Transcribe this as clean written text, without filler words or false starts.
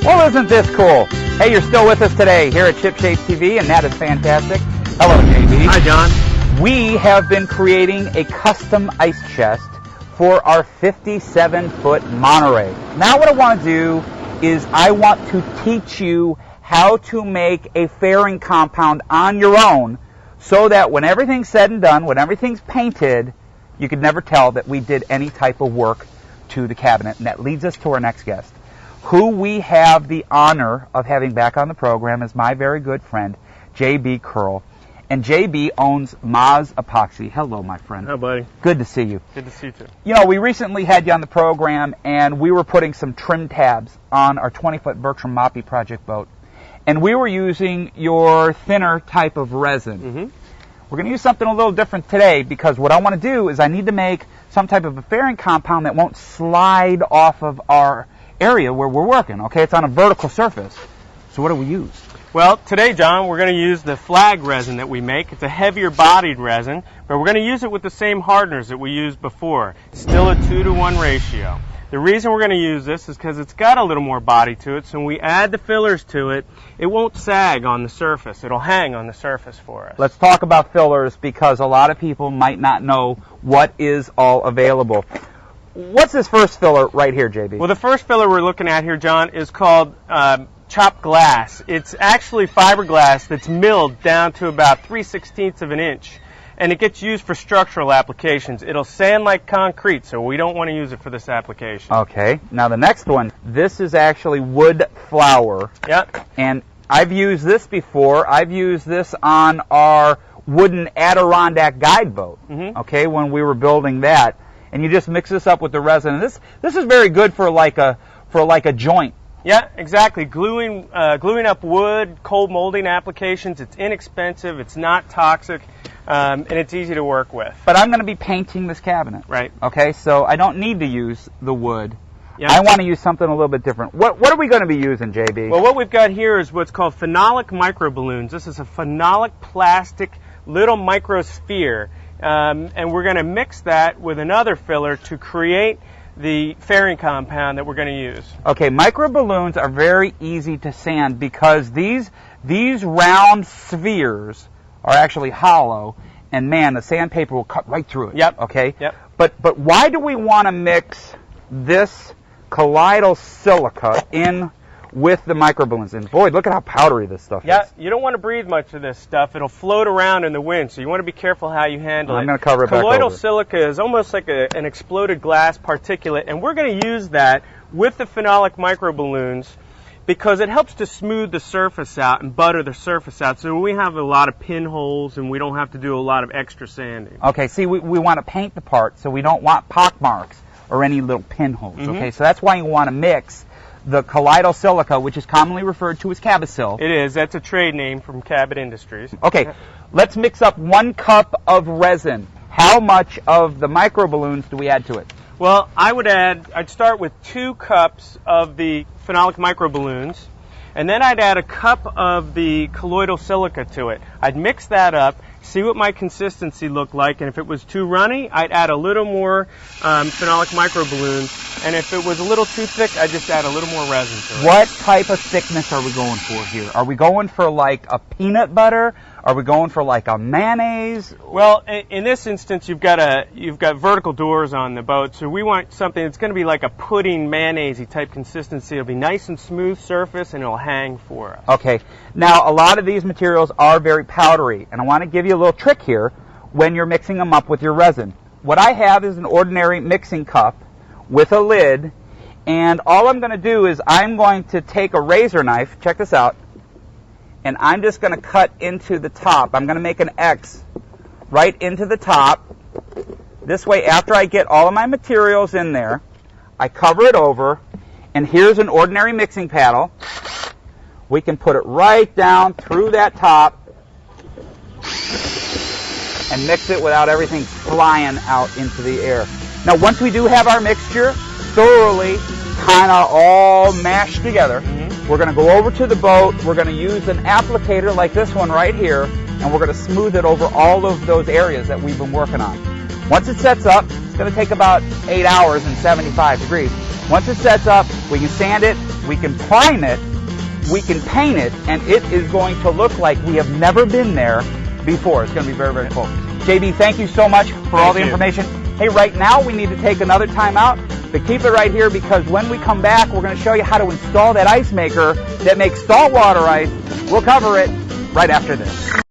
Well, isn't this cool? Hey, you're still with us today here at Chip Shades TV, and that is fantastic. Hello, JB. Hi, John. We have been creating a custom ice chest for our 57-foot Monterey. Now what I want to do is I want to teach you how to make a fairing compound on your own so that when everything's said and done, when everything's painted, you could never tell that we did any type of work to the cabinet. And that leads us to our next guest, who we have the honor of having back on the program is my very good friend, J.B. Curl. And J.B. owns MAS Epoxy. Hello, my friend. Hi, buddy. Good to see you. Good to see you, too. You know, we recently had you on the program, and we were putting some trim tabs on our 20-foot Bertram Moppy project boat. And we were using your thinner type of resin. Mm-hmm. We're going to use something a little different today because what I want to do is I need to make some type of a fairing compound that won't slide off of our area where we're working. Okay, it's on a vertical surface. So what do we use? Well, today, John, we're going to use the flag resin that we make. It's a heavier bodied resin, but we're going to use it with the same hardeners that we used before. Still a 2-to-1 ratio. The reason we're going to use this is because it's got a little more body to it, so when we add the fillers to it, it won't sag on the surface. It'll hang on the surface for us. Let's talk about fillers because a lot of people might not know what is all available. What's this first filler right here, JB? Well, the first filler we're looking at here, John, is called chopped glass. It's actually fiberglass that's milled down to about 3/16 of an inch, and it gets used for structural applications. It'll sand like concrete, so we don't want to use it for this application. Okay. Now the next one, this is actually wood flour. Yep. And I've used this before. I've used this on our wooden Adirondack guide boat. Mm-hmm. Okay, when we were building that, and you just mix this up with the resin. And this is very good for like a joint. Yeah, exactly. Gluing up wood, cold molding applications. It's inexpensive. It's not toxic, and it's easy to work with. But I'm going to be painting this cabinet. Right. Okay, so I don't need to use the wood. Yep. I want to use something a little bit different. What are we going to be using, JB? Well, what we've got here is what's called phenolic microballoons. This is a phenolic plastic little microsphere, and we're going to mix that with another filler to create the fairing compound that we're going to use. Okay, microballoons are very easy to sand because these round spheres are actually hollow, and man, the sandpaper will cut right through it. Yep. Okay. Yep. But why do we want to mix this colloidal silica in with the microballoons? And boy, look at how powdery this stuff Yeah, is. you don't want to breathe much of this stuff. It'll float around in the wind, so you want to be careful how you handle it. I'm going to cover it back Colloidal over. silica is almost like an exploded glass particulate, and we're going to use that with the phenolic microballoons because it helps to smooth the surface out and butter the surface out, so we have a lot of pinholes and we don't have to do a lot of extra sanding. Okay, see, we want to paint the part, so we don't want pock marks or any little pinholes. Mm-hmm. Okay, so that's why you want to mix the colloidal silica, which is commonly referred to as Cabasil. It is. That's a trade name from Cabot Industries. Okay, let's mix up 1 cup of resin. How much of the microballoons do we add to it? Well, I'd start with 2 cups of the phenolic microballoons, and then I'd add a cup of the colloidal silica to it. I'd mix that up, see what my consistency looked like, and if it was too runny, I'd add a little more phenolic microballoons, and if it was a little too thick, I'd just add a little more resin to it. What type of thickness are we going for here? Are we going for like a peanut butter? Are we going for like a mayonnaise? Well, in this instance, you've got vertical doors on the boat, so we want something that's going to be like a pudding mayonnaise-y type consistency. It'll be nice and smooth surface, and it'll hang for us. Okay. Now, a lot of these materials are very powdery, and I want to give you a little trick here when you're mixing them up with your resin. What I have is an ordinary mixing cup with a lid, and all I'm going to do is I'm going to take a razor knife, check this out, and I'm just going to cut into the top. I'm going to make an X right into the top. This way, after I get all of my materials in there, I cover it over, and here's an ordinary mixing paddle. We can put it right down through that top and mix it without everything flying out into the air. Now, once we do have our mixture thoroughly kind of all mashed together, we're going to go over to the boat. We're going to use an applicator like this one right here, and we're going to smooth it over all of those areas that we've been working on. Once it sets up, it's going to take about 8 hours and 75 degrees. Once it sets up, we can sand it, we can prime it, we can paint it, and it is going to look like we have never been there before. It's going to be very, very cool. JB, thank you so much for all the information. Hey, right now we need to take another time out, but keep it right here because when we come back, we're going to show you how to install that ice maker that makes saltwater ice. We'll cover it right after this.